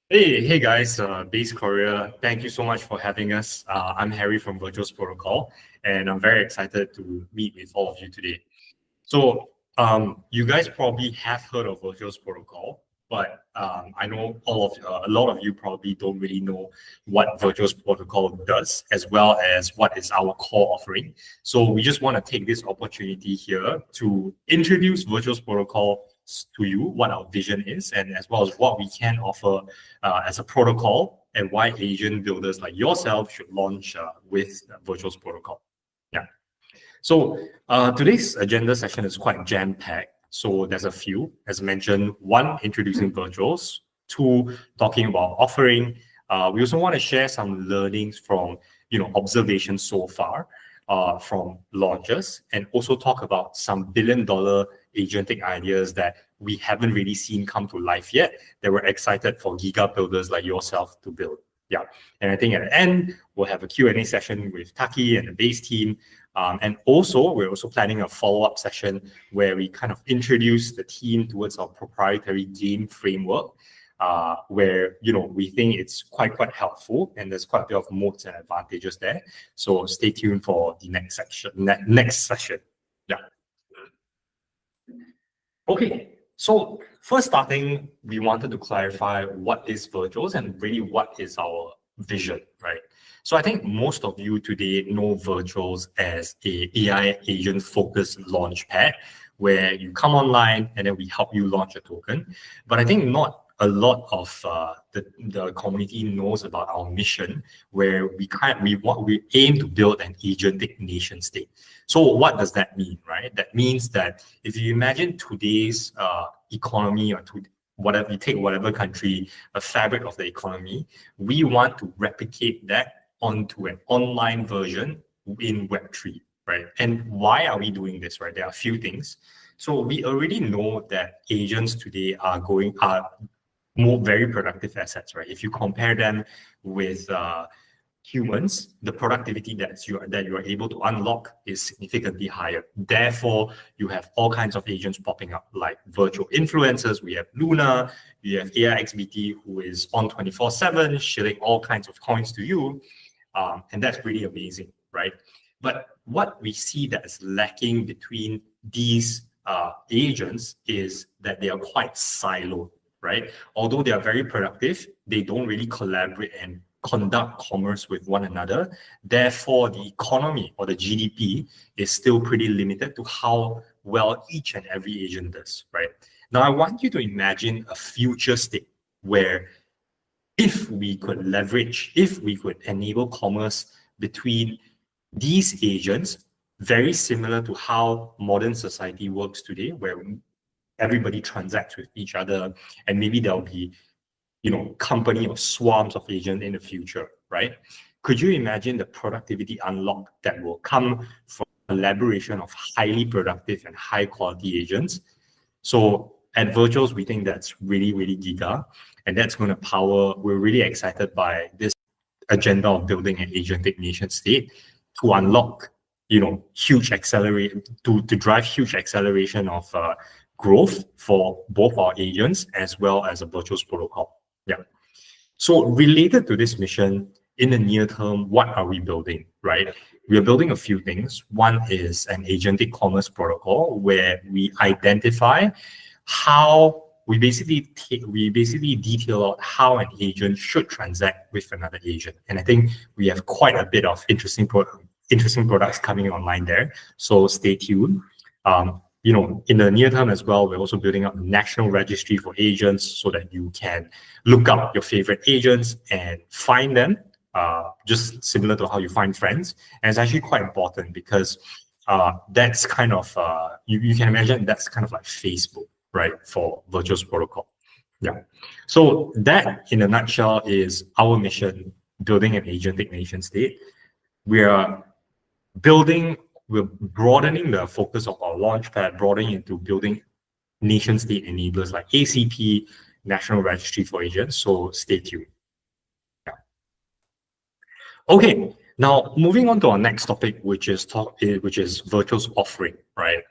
Hey guys, Base Korea. Thank you so much for having us. I'm Harry from Virtuous Protocol, and I'm very excited to meet with all of you today. So, you guys probably have heard of Virtuous Protocol, but I know a lot of you probably don't really know what Virtuous Protocol does, as well as what is our core offering. So, we just want to take this opportunity here to introduce Virtuous Protocol to you, what our vision is, and as well as what we can offer as a protocol, and why Asian builders like yourself should launch with Virtuous Protocol. Yeah. So today's agenda session is quite jam-packed. So there's a few, as mentioned, one, introducing virtuals, two, talking about offering. We also want to share some learnings from, observations so far from launches, and also talk about some billion-dollar agentic ideas that we haven't really seen come to life yet, that we're excited for giga builders like yourself to build. Yeah. And I think at the end, we'll have a Q&A session with Taki and the base team. And also, we're also planning a follow-up session where we kind of introduce the team towards our proprietary game framework, where we think it's quite helpful, and there's quite a bit of moats and advantages there. So stay tuned for the next section. Next session. Yeah. Okay. So first starting, we wanted to clarify what is virtuals and really what is our vision, right? So I think most of you today know virtuals as a AI agent focused launch pad where you come online and then we help you launch a token. But I think not a lot of the community knows about our mission, where we aim to build an agentic nation state. So what does that mean, right? That means that if you imagine today's economy, or to whatever you take, whatever country, a fabric of the economy, we want to replicate that onto an online version in Web3, right? And why are we doing this, right? There are a few things. So we already know that agents today are more very productive assets, right? If you compare them with humans, the productivity that you are able to unlock is significantly higher. Therefore, you have all kinds of agents popping up, like virtual influencers. We have Luna, we have AIXBT, who is on 24/7, shilling all kinds of coins to you. And that's pretty amazing, right? But what we see that is lacking between these agents is that they are quite siloed, right? Although they are very productive, they don't really collaborate and conduct commerce with one another. Therefore, the economy or the GDP is still pretty limited to how well each and every agent does, right? Now, I want you to imagine a future state where if we could enable commerce between these agents, very similar to how modern society works today, where everybody transacts with each other, and maybe there'll be, company or swarms of agents in the future, right? Could you imagine the productivity unlock that will come from collaboration of highly productive and high quality agents? So at Virtuals, we think that's really, really giga, and that's going to power. We're really excited by this agenda of building an agentic nation state to unlock, huge accelerate to drive huge acceleration of growth for both our agents as well as a Virtuals protocol. Yeah. So related to this mission, in the near term, what are we building, right? We are building a few things. One is an agentic commerce protocol where we identify how we basically detail out how an agent should transact with another agent. And I think we have quite a bit of interesting products coming online there. So stay tuned. In the near term as well, we're also building up a national registry for agents so that you can look up your favorite agents and find them, just similar to how you find friends. And it's actually quite important because that's kind of, you can imagine that's kind of like Facebook, right, for Virtuous Protocol. Yeah. So that, in a nutshell, is our mission, building an agentic nation state. We're broadening the focus of our launchpad, broadening into building nation state enablers like ACP, National Registry for Agents. So stay tuned. Yeah. Okay. Now moving on to our next topic, which is Virtual's offering, right?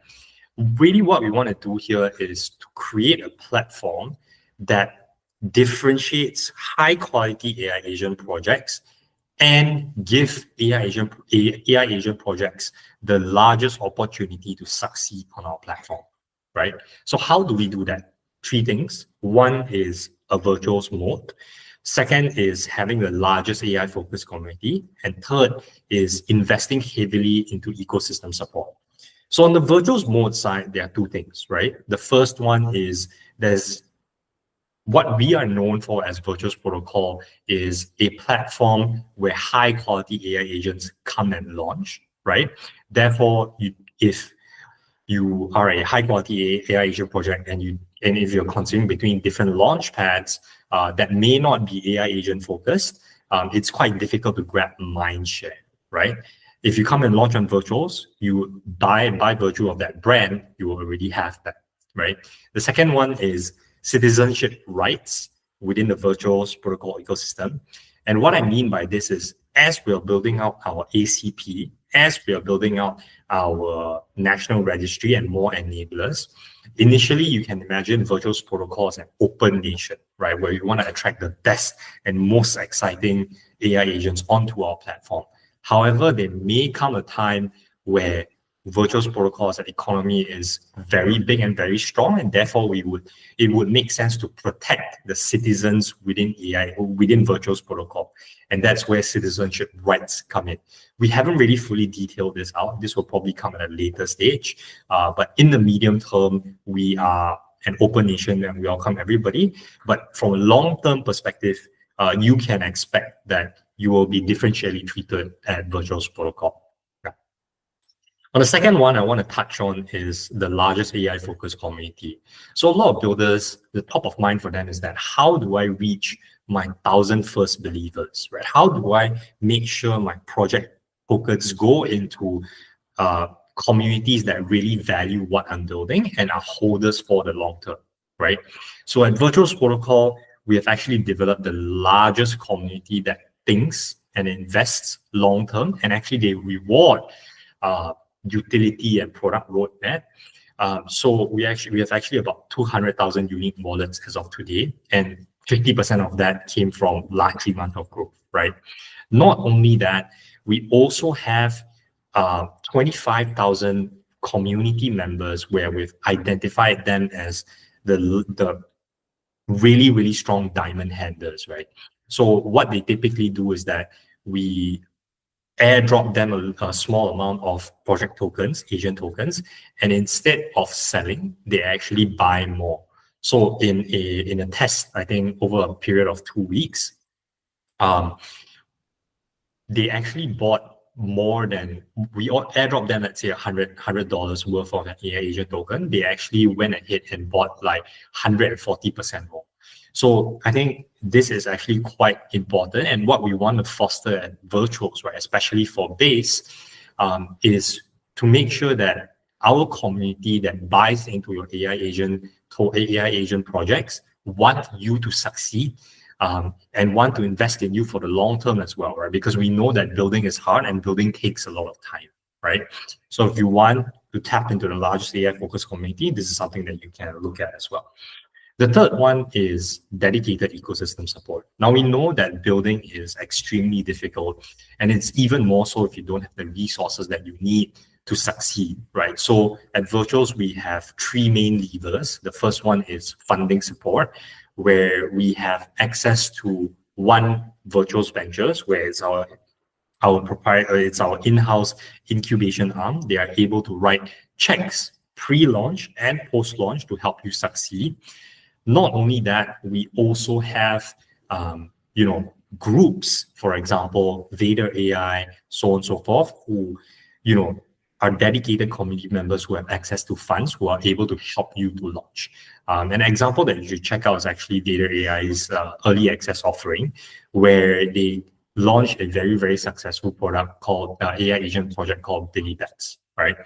Really, what we want to do here is to create a platform that differentiates high quality AI agent projects and give AI agent projects the largest opportunity to succeed on our platform, right? So how do we do that? Three things. One is a virtuals mode. Second is having the largest AI focused community. And third is investing heavily into ecosystem support. So on the virtuals mode side, there are two things, right? The first one is there's what we are known for as Virtuous Protocol is a platform where high quality AI agents come and launch, right? Therefore, if you are a high quality AI agent project and if you're considering between different launch pads that may not be AI agent focused, it's quite difficult to grab mind share, right? If you come and launch on Virtuals, you by virtue of that brand, you will already have that, right? The second one is citizenship rights within the Virtuals protocol ecosystem. And what I mean by this is as we are building out our ACP, as we are building out our national registry and more enablers, initially you can imagine Virtuals protocol as an open nation, right? Where you want to attract the best and most exciting AI agents onto our platform. However, there may come a time where Virtuals protocols and economy is very big and very strong, and therefore it would make sense to protect the citizens within AI or within Virtuals protocol, and that's where citizenship rights come in. We haven't really fully detailed this out. This will probably come at a later stage, but in the medium term, we are an open nation and we welcome everybody. But from a long-term perspective, you can expect that you will be differentially treated at Virtuals protocol. On the second one I want to touch on is the largest AI-focused community. So a lot of builders, the top of mind for them is that how do I reach my 1,000 first believers, right? How do I make sure my project tokens go into communities that really value what I'm building and are holders for the long term, right? So at Virtuals Protocol, we have actually developed the largest community that thinks and invests long term, and actually they reward utility and product roadmap. So we have actually about 200,000 unique wallets as of today, and 50% of that came from last 3 months of growth, right? Not only that, we also have 25,000 community members where we've identified them as the really, really strong diamond handlers, right? So what they typically do is that we airdrop them a small amount of project tokens, agent tokens, and instead of selling, they actually buy more. So in a test, I think over a period of 2 weeks, they actually bought more than we airdropped them, let's say $100 worth of an AI agent token. They actually went ahead and bought like 140% more. So I think this is actually quite important, and what we want to foster at Virtuals, right, especially for base, is to make sure that our community that buys into your AI agent projects want you to succeed, and want to invest in you for the long term as well, right? Because we know that building is hard and building takes a lot of time, right? So if you want to tap into the largest AI focused community, this is something that you can look at as well. The third one is dedicated ecosystem support. Now we know that building is extremely difficult, and it's even more so if you don't have the resources that you need to succeed, right? So at Virtuals, we have 3 main levers. The first one is funding support, where we have access to one Virtuals Ventures, where it's our proprietary, it's our in-house incubation arm. They are able to write checks pre-launch and post-launch to help you succeed. Not only that, we also have, groups, for example, Vader AI, so on and so forth, who, are dedicated community members who have access to funds who are able to help you to launch. An example that you should check out is actually Vader AI's early access offering, where they launched a very, very successful product called AI agent project called Billy Bets, right?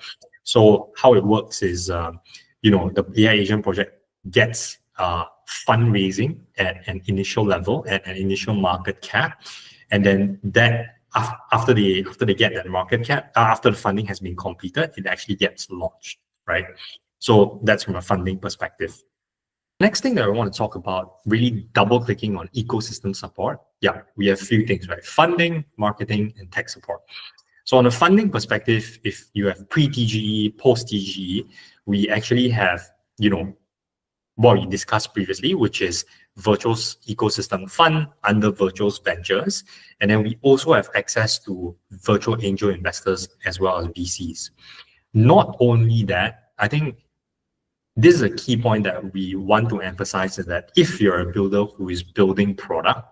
So how it works is, the AI agent project gets fundraising at an initial level, at an initial market cap, and then that after they get that market cap, after the funding has been completed, it actually gets launched, right? So that's from a funding perspective. Next thing that I want to talk about, really double clicking on ecosystem support. Yeah, we have a few things, right? Funding, marketing, and tech support. So on a funding perspective, if you have pre-TGE, post-TGE, we actually have, what we discussed previously, which is Virtual's ecosystem fund under Virtual's ventures. And then we also have access to virtual angel investors as well as VCs. Not only that, I think this is a key point that we want to emphasize, is that if you're a builder who is building product,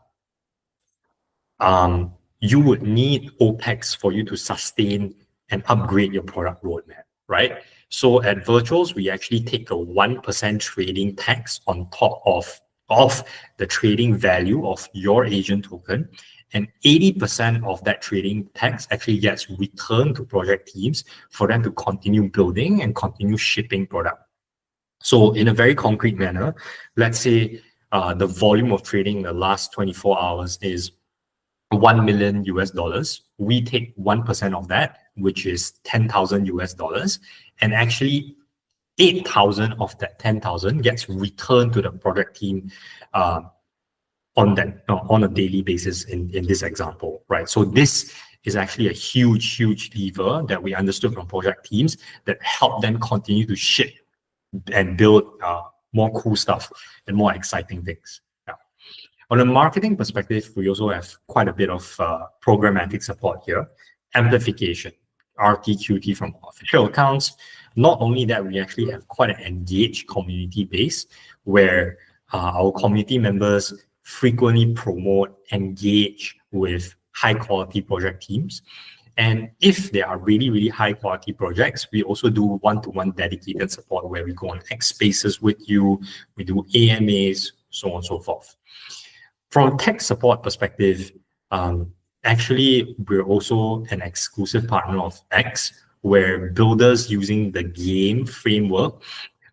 you would need OPEX for you to sustain and upgrade your product roadmap, right? So at Virtuals, we actually take a 1% trading tax on top of the trading value of your agent token. And 80% of that trading tax actually gets returned to project teams for them to continue building and continue shipping product. So in a very concrete manner, let's say the volume of trading in the last 24 hours is 1 million US dollars. We take 1% of that, which is 10,000 US dollars. And actually 8,000 of that 10,000 gets returned to the project team on a daily basis in this example, right? So this is actually a huge lever that we understood from project teams that help them continue to ship and build more cool stuff and more exciting things. Yeah. On a marketing perspective, we also have quite a bit of programmatic support here. Amplification, RTQT from official accounts. Not only that, we actually have quite an engaged community base where our community members frequently promote, engage with high quality project teams. And if they are really high quality projects, we also do one-to-one dedicated support where we go on X spaces with you, we do AMAs, so on and so forth. From a tech support perspective, actually, we're also an exclusive partner of X, where builders using the game framework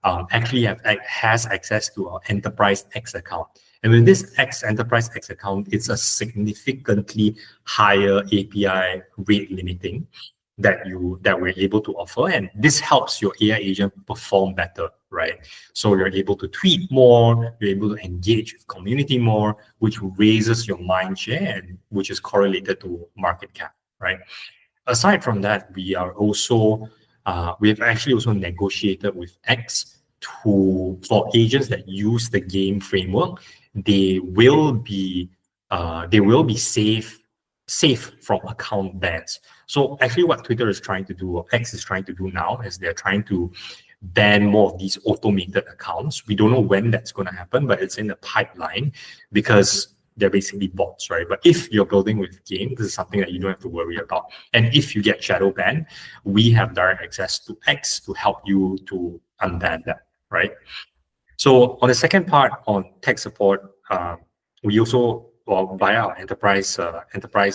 actually has access to our Enterprise X account. And with this Enterprise X account, it's a significantly higher API rate limiting that we're able to offer. And this helps your AI agent perform better, right? So you're able to tweet more, you're able to engage with community more, which raises your mind share, and which is correlated to market cap, right? Aside from that, we have actually also negotiated with X for agents that use the game framework. They will be safe from account bans. So actually what Twitter is trying to do, or X is trying to do now, is they're trying to ban more of these automated accounts. We don't know when that's going to happen, but it's in the pipeline because they're basically bots, right? But if you're building with game, this is something that you don't have to worry about. And if you get shadow banned, we have direct access to X to help you to unban that, right? So on the second part on tech support, we also, via our enterprise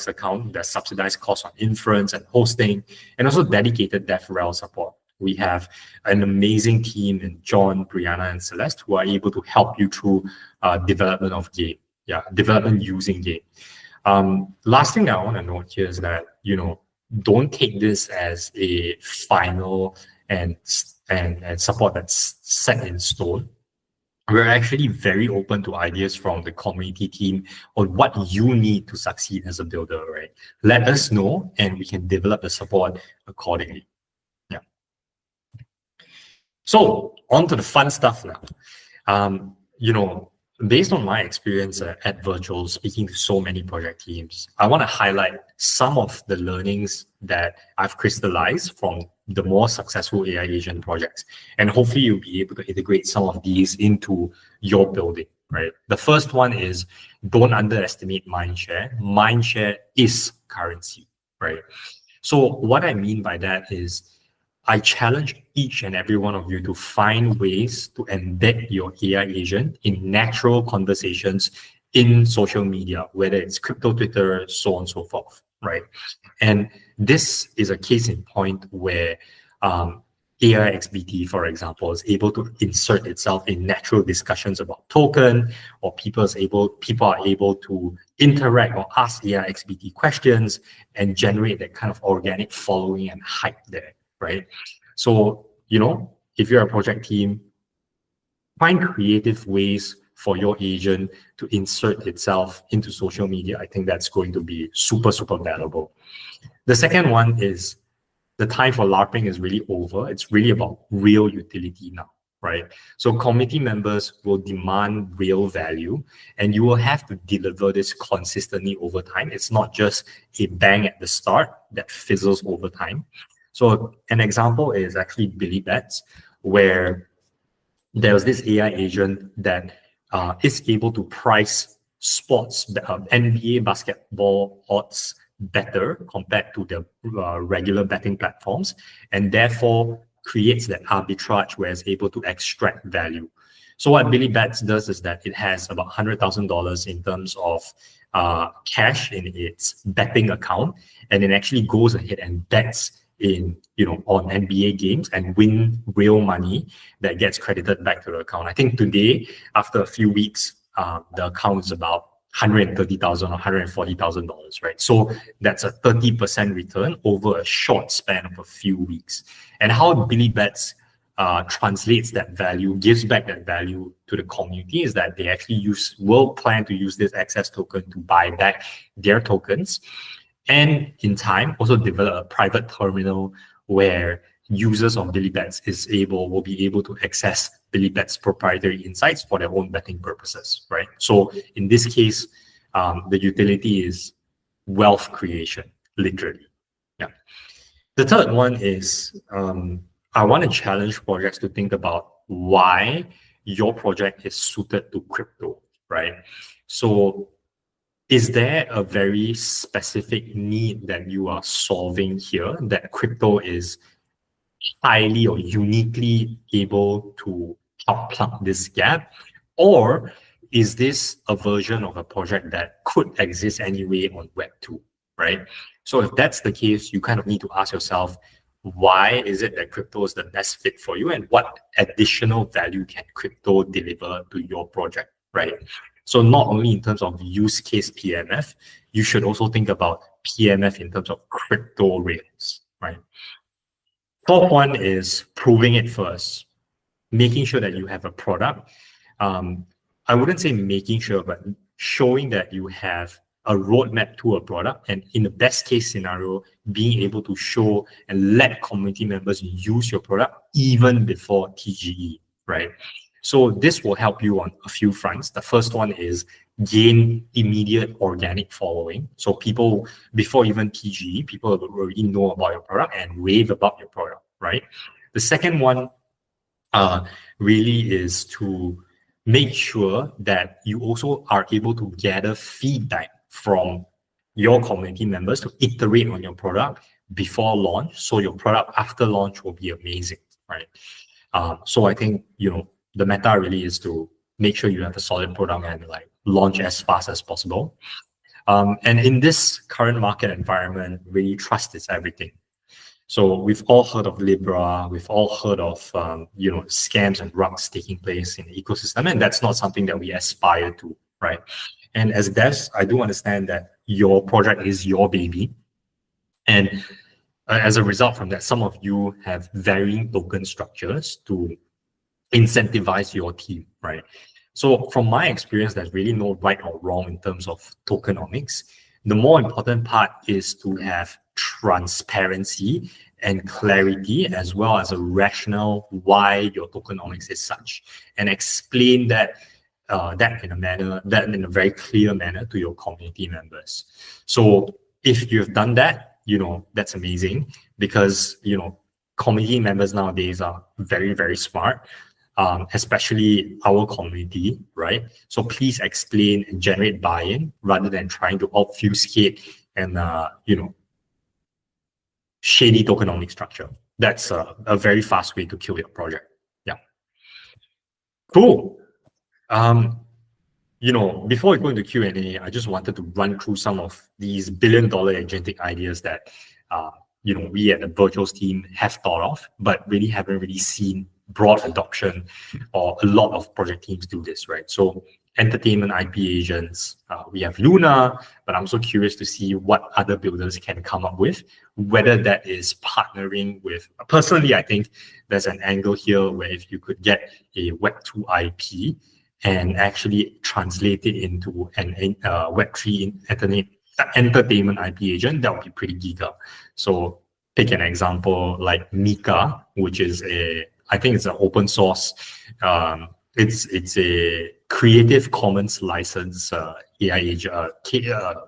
account, there's subsidized costs on inference and hosting, and also dedicated DevRel support. We have an amazing team in John, Brianna, and Celeste who are able to help you through development of game. Yeah, development using game. Last thing I want to note here is that, don't take this as a final and support that's set in stone. We're actually very open to ideas from the community team on what you need to succeed as a builder, right? Let us know and we can develop the support accordingly. Yeah. So on to the fun stuff now. Based on my experience at Virtual, speaking to so many project teams, I want to highlight some of the learnings that I've crystallized from the more successful AI agent projects. And hopefully you'll be able to integrate some of these into your building, right? The first one is don't underestimate mindshare. Mindshare is currency, right? So what I mean by that is I challenge each and every one of you to find ways to embed your AI agent in natural conversations in social media, whether it's crypto Twitter, so on and so forth, right? And this is a case in point where AI XBT, for example, is able to insert itself in natural discussions about token, or people are able to interact or ask AI XBT questions and generate that kind of organic following and hype there, right? So, if you're a project team, find creative ways for your agent to insert itself into social media. I think that's going to be super, super valuable. The second one is the time for LARPing is really over. It's really about real utility now, right? So committee members will demand real value, and you will have to deliver this consistently over time. It's not just a bang at the start that fizzles over time. So an example is actually Billy Bets, where there was this AI agent that is able to price sports, NBA basketball odds better compared to the regular betting platforms, and therefore creates that arbitrage where it's able to extract value. So what Billy Bets does is that it has about $100,000 in terms of cash in its betting account, and it actually goes ahead and bets in on NBA games and win real money that gets credited back to the account. I think today, after a few weeks, the account is about $130,000 or $140,000, right? So that's a 30% return over a short span of a few weeks. And how Billy Bets translates that value, gives back that value to the community, is that they actually will plan to use this excess token to buy back their tokens, and in time also develop a private terminal where users of Billy Bets will be able to access Billy Bets proprietary insights for their own betting purposes, right? So in this case, the utility is wealth creation, literally. Yeah. The third one is I want to challenge projects to think about why your project is suited to crypto, right? So is there a very specific need that you are solving here that crypto is highly or uniquely able to help plug this gap? Or is this a version of a project that could exist anyway on Web2, right? So if that's the case, you kind of need to ask yourself, why is it that crypto is the best fit for you, and what additional value can crypto deliver to your project, right? So not only in terms of use case PMF, you should also think about PMF in terms of crypto rails, right? Fourth one is proving it first, making sure that you have a product. I wouldn't say making sure, but showing that you have a roadmap to a product, and in the best case scenario, being able to show and let community members use your product even before TGE, right? So this will help you on a few fronts. The first one is gain immediate organic following. So people, before even TGE, people already know about your product and rave about your product, right? The second one really is to make sure that you also are able to gather feedback from your community members to iterate on your product before launch. So your product after launch will be amazing, right? So I think, the meta really is to make sure you have a solid product and launch as fast as possible. And in this current market environment, really trust is everything. So we've all heard of Libra, we've all heard of scams and rugs taking place in the ecosystem, and that's not something that we aspire to, right? And as devs, I do understand that your project is your baby, and as a result from that, some of you have varying token structures to incentivize your team, right? So from my experience, there's really no right or wrong in terms of tokenomics. The more important part is to have transparency and clarity, as well as a rationale why your tokenomics is such, and explain that in a very clear manner to your community members. So if you've done that, that's amazing, because community members nowadays are very, very smart. Especially our community, right? So please explain and generate buy-in rather than trying to obfuscate and shady tokenomic structure. That's a very fast way to kill your project. Yeah. Cool. Before we go into Q&A, I just wanted to run through some of these billion-dollar agentic ideas that we at the Virtuals team have thought of, but really haven't really seen broad adoption or a lot of project teams do this, right? So entertainment IP agents. We have Luna, but I'm so curious to see what other builders can come up with, whether that is partnering with. Personally, I think there's an angle here where if you could get a Web2 IP and actually translate it into an Web3 entertainment IP agent, that would be pretty giga. So take an example like Mika, which is I think it's an open source. It's a Creative Commons license, AI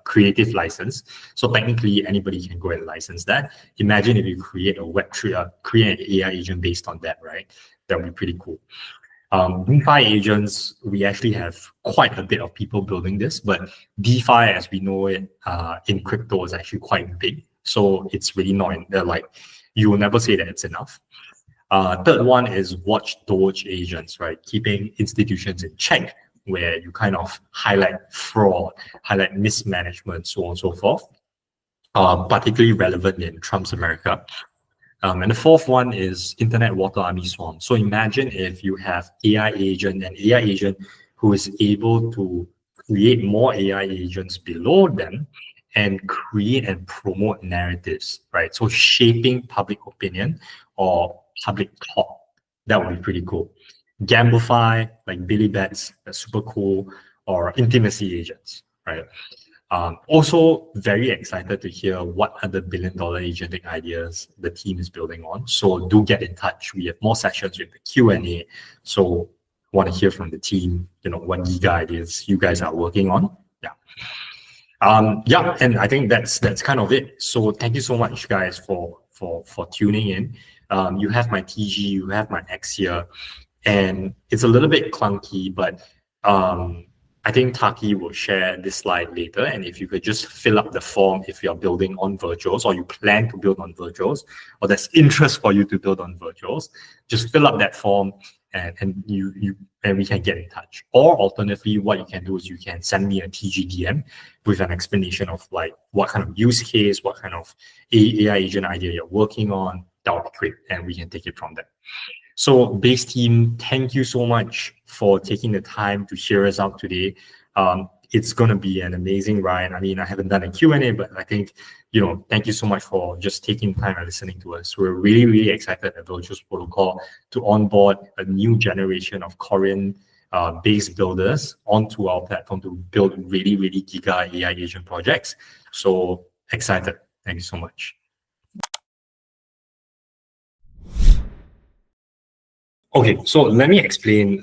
creative license. So technically, anybody can go and license that. Imagine if you create a Web3, create an AI agent based on that, right? That would be pretty cool. DeFi agents, we actually have quite a bit of people building this, but DeFi, as we know it in crypto, is actually quite big. So it's really not like you will never say that it's enough. Third one is watch Doge agents, right? Keeping institutions in check, where you kind of highlight fraud, highlight mismanagement, so on and so forth. Particularly relevant in Trump's America. And the fourth one is Internet Water Army Swarm. So imagine if you have an AI agent who is able to create more AI agents below them and create and promote narratives, right? So shaping public opinion or public talk. That would be pretty cool. Gamblify, like Billy Bets, that's super cool, or intimacy agents, right? Also very excited to hear what other billion-dollar agentic ideas the team is building on. So do get in touch. We have more sessions with the Q&A. So want to hear from the team, what giga ideas you guys are working on. Yeah, and I think that's kind of it. So thank you so much, guys, for tuning in. You have my TG, you have my X here, and it's a little bit clunky, but I think Taki will share this slide later. And if you could just fill up the form if you're building on virtuals or you plan to build on virtuals, or there's interest for you to build on virtuals, just fill up that form and we can get in touch. Or alternatively, what you can do is you can send me a TGDM with an explanation of like what kind of use case, what kind of AI agent idea you're working on. That would be great, and we can take it from there. So Base team, thank you so much for taking the time to hear us out today. It's going to be an amazing ride. I mean, I haven't done a Q&A, but I think, thank you so much for just taking time and listening to us. We're really, really excited at Virtuous Protocol to onboard a new generation of Korean base builders onto our platform to build really, really giga AI agent projects. So excited. Thank you so much. Okay, so let me explain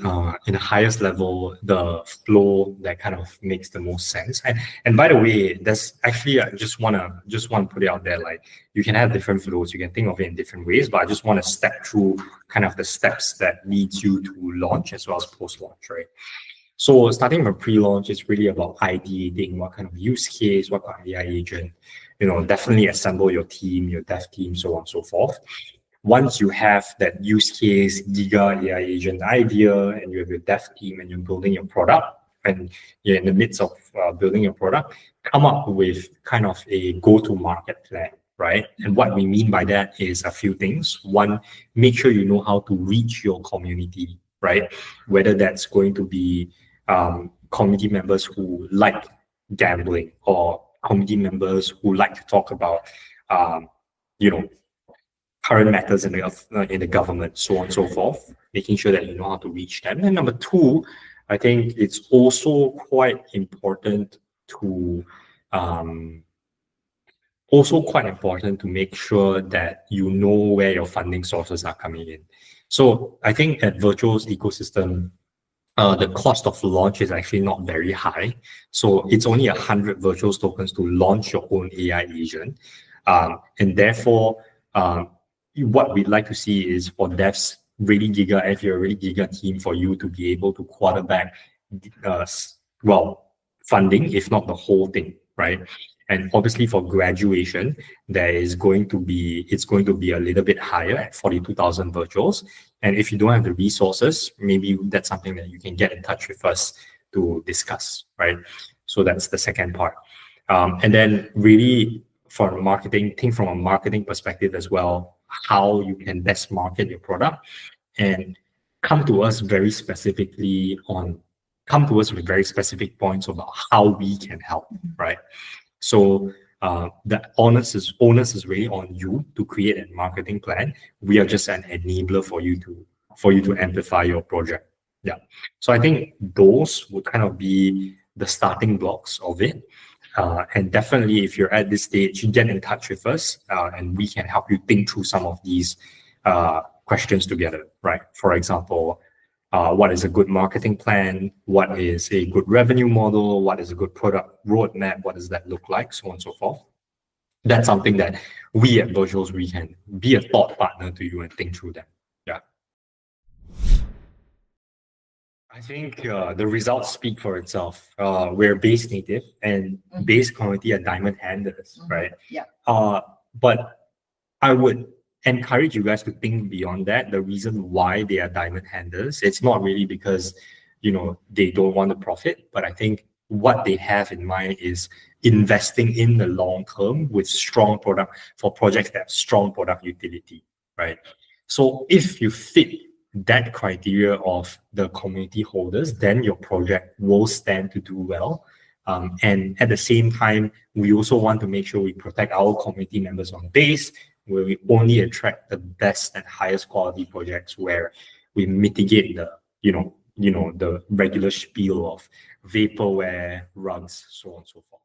in the highest level the flow that kind of makes the most sense. And by the way, there's actually I just wanna put it out there, like you can have different flows, you can think of it in different ways, but I just want to step through kind of the steps that leads you to launch as well as post-launch, right? So starting from pre-launch, it's really about ideating what kind of use case, what kind of AI agent, definitely assemble your team, your dev team, so on and so forth. Once you have that use case, giga AI agent idea, and you have your dev team and you're building your product, and you're in the midst of building your product, come up with kind of a go-to-market plan, right? And what we mean by that is a few things. One, make sure you know how to reach your community, right? Whether that's going to be community members who like gambling or community members who like to talk about, current matters in the government, so on and so forth, making sure that you know how to reach them. And number two, I think it's also quite important to make sure that you know where your funding sources are coming in. So I think at Virtual's ecosystem, the cost of launch is actually not very high. So it's only 100 Virtual tokens to launch your own AI agent. And therefore, what we'd like to see is for devs, really giga, if you're a really giga team, for you to be able to quarterback, funding, if not the whole thing, right? And obviously for graduation, it's going to be a little bit higher at 42,000 virtuals. And if you don't have the resources, maybe that's something that you can get in touch with us to discuss, right? So that's the second part. And then really for marketing, think from a marketing perspective as well, how you can best market your product, and come to us very specifically on come to us with very specific points about how we can help, right? So the onus is really on you to create a marketing plan. We are just an enabler for you to amplify your project. Yeah. So I think those would kind of be the starting blocks of it. And definitely, if you're at this stage, get in touch with us, and we can help you think through some of these questions together, right? For example, what is a good marketing plan? What is a good revenue model? What is a good product roadmap? What does that look like? So on and so forth. That's something that we at Virtuals, we can be a thought partner to you and think through that. Yeah. I think the results speak for itself. We're base native and base community are diamond handlers, right? Yeah. But I would encourage you guys to think beyond that. The reason why they are diamond handlers, it's not really because, they don't want to profit, but I think what they have in mind is investing in the long term with strong product for projects that have strong product utility, right? So if you fit that criteria of the community holders, then your project will stand to do well. And at the same time, we also want to make sure we protect our community members on base, where we only attract the best and highest quality projects, where we mitigate the regular spiel of vaporware, rugs, so on and so forth.